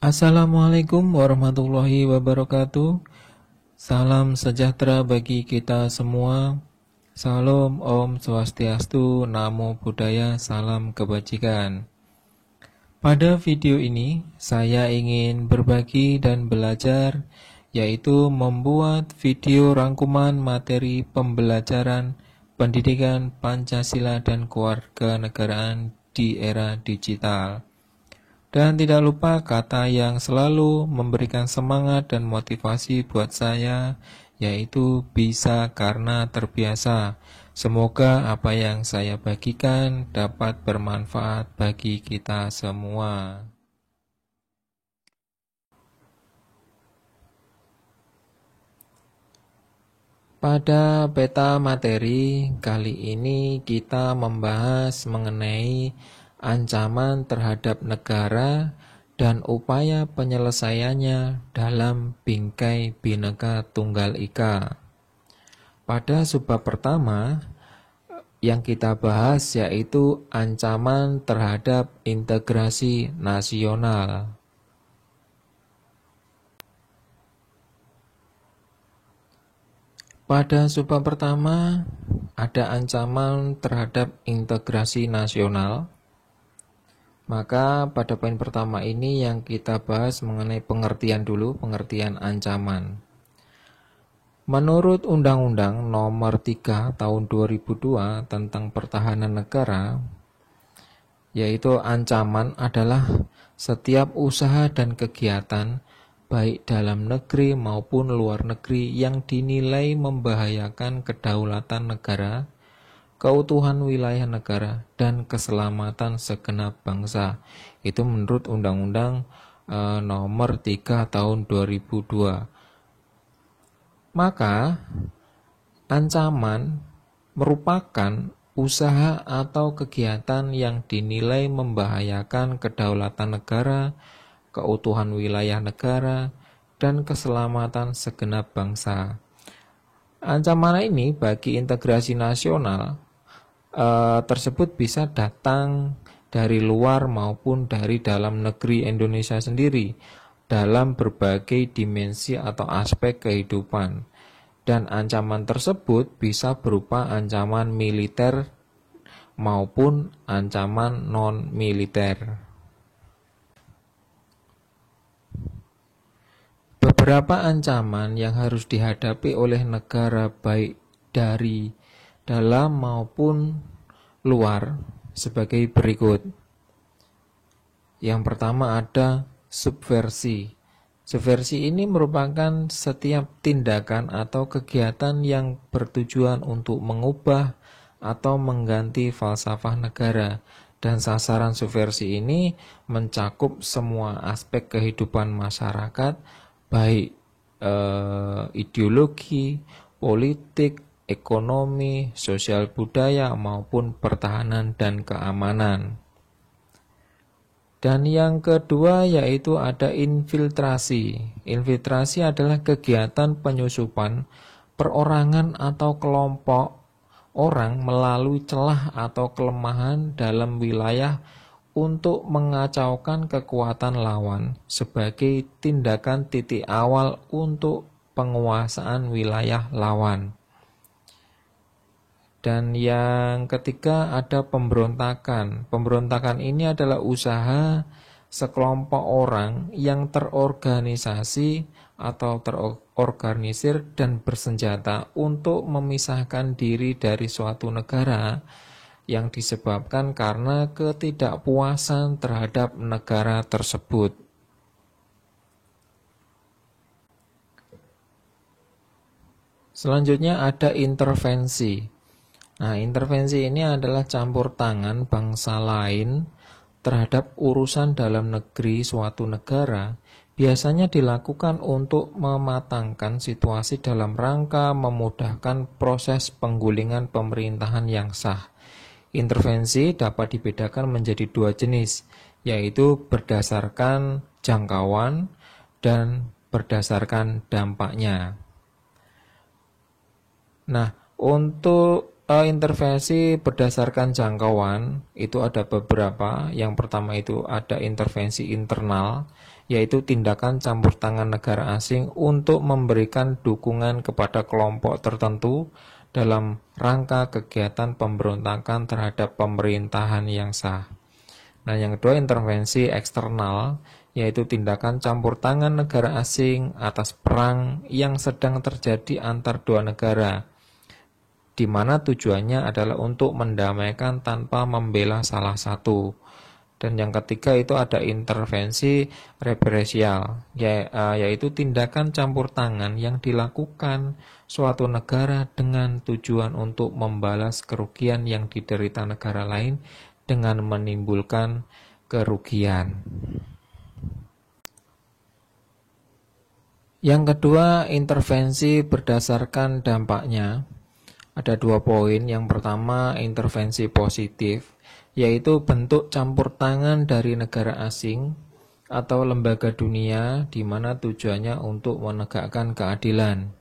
Assalamualaikum warahmatullahi wabarakatuh. Salam sejahtera bagi kita semua. Salam Om Swastiastu, Namo Buddhaya, salam kebajikan. Pada video ini saya ingin berbagi dan belajar, yaitu membuat video rangkuman materi pembelajaran pendidikan Pancasila dan kewarganegaraan di era digital. Dan tidak lupa kata yang selalu memberikan semangat dan motivasi buat saya, yaitu bisa karena terbiasa. Semoga apa yang saya bagikan dapat bermanfaat bagi kita semua. Pada peta materi kali ini kita membahas mengenai ancaman terhadap negara dan upaya penyelesaiannya dalam Bingkai Bhinneka Tunggal Ika. Pada subbab pertama yang kita bahas yaitu ancaman terhadap integrasi nasional. Pada subbab pertama ada ancaman terhadap integrasi nasional. Maka pada poin pertama ini yang kita bahas mengenai pengertian dulu, pengertian ancaman. Menurut Undang-Undang Nomor 3 Tahun 2002 tentang Pertahanan Negara, yaitu ancaman adalah setiap usaha dan kegiatan baik dalam negeri maupun luar negeri yang dinilai membahayakan kedaulatan negara, keutuhan wilayah negara, dan keselamatan segenap bangsa. Itu menurut Undang-Undang Nomor 3 Tahun 2002. Maka ancaman merupakan usaha atau kegiatan yang dinilai membahayakan kedaulatan negara, keutuhan wilayah negara, dan keselamatan segenap bangsa. Ancaman ini bagi integrasi nasional tersebut bisa datang dari luar maupun dari dalam negeri Indonesia sendiri dalam berbagai dimensi atau aspek kehidupan. Dan ancaman tersebut bisa berupa ancaman militer maupun ancaman non-militer. Beberapa ancaman yang harus dihadapi oleh negara baik dari dalam maupun luar sebagai berikut. Yang pertama ada subversi. Subversi ini merupakan setiap tindakan atau kegiatan yang bertujuan untuk mengubah atau mengganti falsafah negara. Dan sasaran subversi ini mencakup semua aspek kehidupan masyarakat, baik ideologi, politik, ekonomi, sosial budaya, maupun pertahanan dan keamanan. Dan yang kedua yaitu ada infiltrasi. Infiltrasi adalah kegiatan penyusupan perorangan atau kelompok orang melalui celah atau kelemahan dalam wilayah untuk mengacaukan kekuatan lawan sebagai tindakan titik awal untuk penguasaan wilayah lawan. Dan yang ketiga ada pemberontakan. Pemberontakan ini adalah usaha sekelompok orang yang terorganisasi atau terorganisir dan bersenjata untuk memisahkan diri dari suatu negara yang disebabkan karena ketidakpuasan terhadap negara tersebut. Selanjutnya ada intervensi. Nah, intervensi ini adalah campur tangan bangsa lain terhadap urusan dalam negeri suatu negara, biasanya dilakukan untuk mematangkan situasi dalam rangka memudahkan proses penggulingan pemerintahan yang sah. Intervensi dapat dibedakan menjadi dua jenis, yaitu berdasarkan jangkauan dan berdasarkan dampaknya. Nah, untuk intervensi berdasarkan jangkauan itu ada beberapa. Yang pertama itu ada intervensi internal. yaitu tindakan campur tangan negara asing untuk memberikan dukungan kepada kelompok tertentu dalam rangka kegiatan pemberontakan terhadap pemerintahan yang sah. Nah, yang kedua intervensi eksternal, yaitu tindakan campur tangan negara asing atas perang yang sedang terjadi antar dua negara, di mana tujuannya adalah untuk mendamaikan tanpa membela salah satu. Dan yang ketiga itu ada intervensi represial, yaitu tindakan campur tangan yang dilakukan suatu negara dengan tujuan untuk membalas kerugian yang diderita negara lain dengan menimbulkan kerugian. Yang kedua, intervensi berdasarkan dampaknya. Ada 2 poin. Yang pertama, intervensi positif, yaitu bentuk campur tangan dari negara asing atau lembaga dunia di mana tujuannya untuk menegakkan keadilan.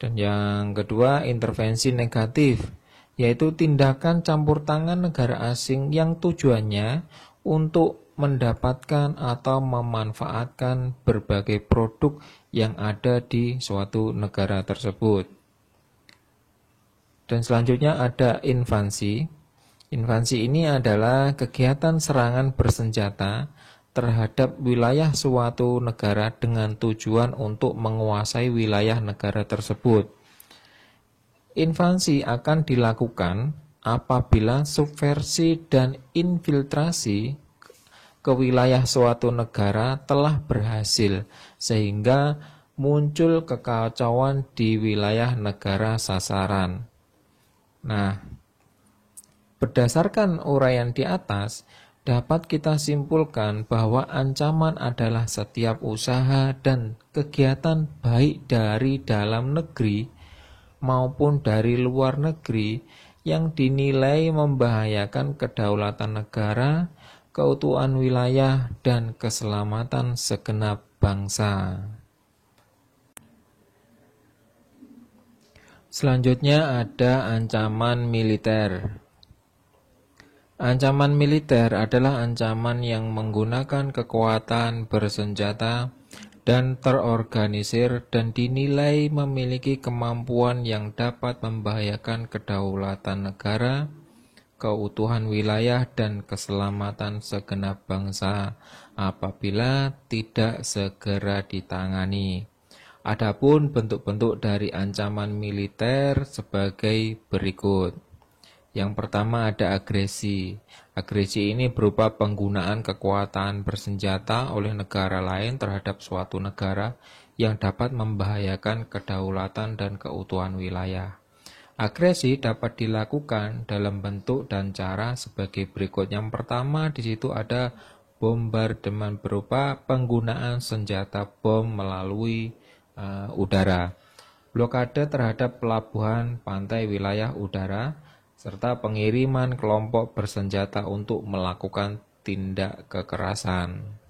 Dan yang kedua, intervensi negatif, yaitu tindakan campur tangan negara asing yang tujuannya untuk mendapatkan atau memanfaatkan berbagai produk yang ada di suatu negara tersebut. Dan selanjutnya ada invasi. Invasi ini adalah kegiatan serangan bersenjata terhadap wilayah suatu negara dengan tujuan untuk menguasai wilayah negara tersebut. Invasi akan dilakukan apabila subversi dan infiltrasi ke wilayah suatu negara telah berhasil, sehingga muncul kekacauan di wilayah negara sasaran. Nah, berdasarkan uraian di atas, dapat kita simpulkan bahwa ancaman adalah setiap usaha dan kegiatan baik dari dalam negeri maupun dari luar negeri yang dinilai membahayakan kedaulatan negara, keutuhan wilayah, dan keselamatan segenap bangsa. Selanjutnya ada ancaman militer. Ancaman militer adalah ancaman yang menggunakan kekuatan bersenjata dan terorganisir dan dinilai memiliki kemampuan yang dapat membahayakan kedaulatan negara, keutuhan wilayah, dan keselamatan segenap bangsa apabila tidak segera ditangani. Adapun bentuk-bentuk dari ancaman militer sebagai berikut. Yang pertama ada agresi. Agresi ini berupa penggunaan kekuatan bersenjata oleh negara lain terhadap suatu negara yang dapat membahayakan kedaulatan dan keutuhan wilayah. Agresi dapat dilakukan dalam bentuk dan cara sebagai berikut. Yang pertama di situ ada bombardemen berupa penggunaan senjata bom melalui udara, blokade terhadap pelabuhan, pantai, wilayah udara, serta pengiriman kelompok bersenjata untuk melakukan tindak kekerasan.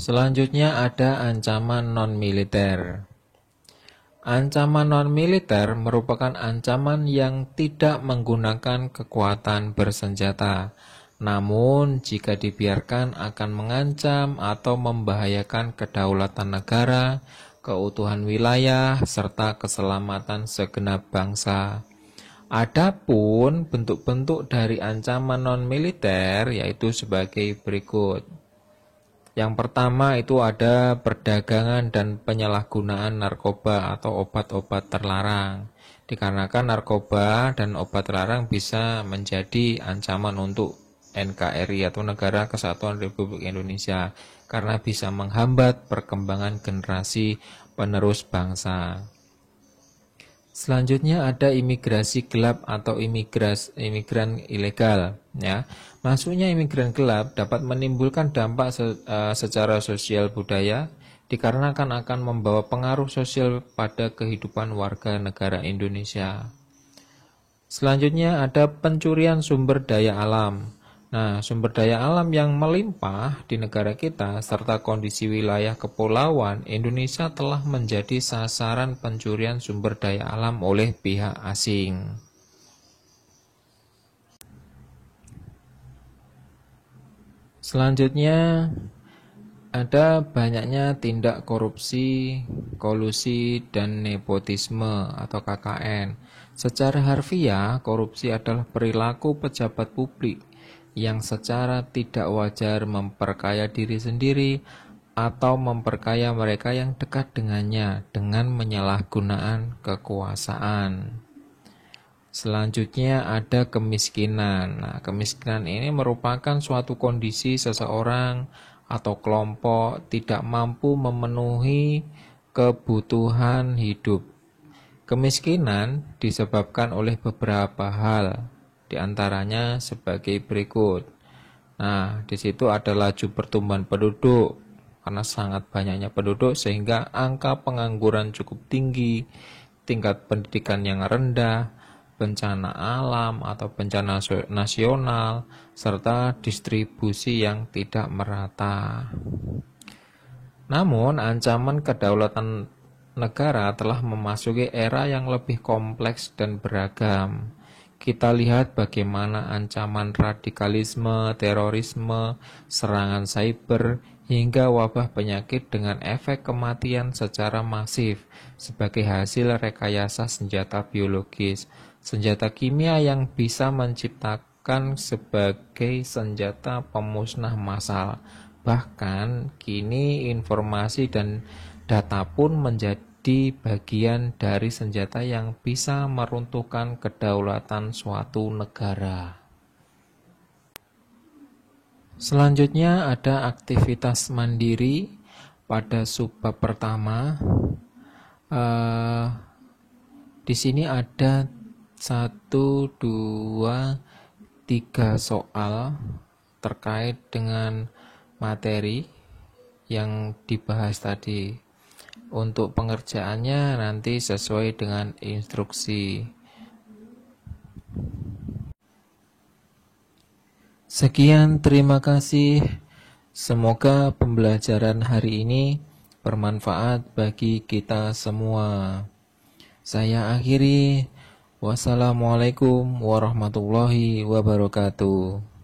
Selanjutnya ada ancaman non-militer. Ancaman non-militer merupakan ancaman yang tidak menggunakan kekuatan bersenjata, namun jika dibiarkan akan mengancam atau membahayakan kedaulatan negara, keutuhan wilayah, serta keselamatan segenap bangsa. Adapun bentuk-bentuk dari ancaman non-militer yaitu sebagai berikut. Yang pertama itu ada perdagangan dan penyalahgunaan narkoba atau obat-obat terlarang. Dikarenakan narkoba dan obat terlarang bisa menjadi ancaman untuk NKRI atau Negara Kesatuan Republik Indonesia karena bisa menghambat perkembangan generasi penerus bangsa. Selanjutnya ada imigrasi gelap atau imigran ilegal, ya. Masuknya imigran gelap dapat menimbulkan dampak secara sosial budaya dikarenakan akan membawa pengaruh sosial pada kehidupan warga negara Indonesia. Selanjutnya ada pencurian sumber daya alam. Nah, sumber daya alam yang melimpah di negara kita serta kondisi wilayah kepulauan Indonesia telah menjadi sasaran pencurian sumber daya alam oleh pihak asing. Selanjutnya, ada banyaknya tindak korupsi, kolusi, dan nepotisme atau KKN. Secara harfiah, korupsi adalah perilaku pejabat publik yang secara tidak wajar memperkaya diri sendiri atau memperkaya mereka yang dekat dengannya dengan penyalahgunaan kekuasaan. Selanjutnya ada kemiskinan. Nah, kemiskinan ini merupakan suatu kondisi seseorang atau kelompok tidak mampu memenuhi kebutuhan hidup. Kemiskinan disebabkan oleh beberapa hal, di antaranya sebagai berikut. Nah, di situ ada laju pertumbuhan penduduk, karena sangat banyaknya penduduk sehingga angka pengangguran cukup tinggi, tingkat pendidikan yang rendah, bencana alam atau bencana nasional, serta distribusi yang tidak merata. Namun, ancaman kedaulatan negara telah memasuki era yang lebih kompleks dan beragam. Kita lihat bagaimana ancaman radikalisme, terorisme, serangan cyber, hingga wabah penyakit dengan efek kematian secara masif sebagai hasil rekayasa senjata biologis, senjata kimia yang bisa menciptakan sebagai senjata pemusnah massal. Bahkan kini informasi dan data pun menjadi bagian dari senjata yang bisa meruntuhkan kedaulatan suatu negara. Selanjutnya ada aktivitas mandiri pada subbab pertama. Di sini ada 1, 2, 3 soal terkait dengan materi yang dibahas tadi. Untuk pengerjaannya nanti sesuai dengan instruksi. Sekian, terima kasih. Semoga pembelajaran hari ini bermanfaat bagi kita semua. Saya akhiri. Wassalamualaikum warahmatullahi wabarakatuh.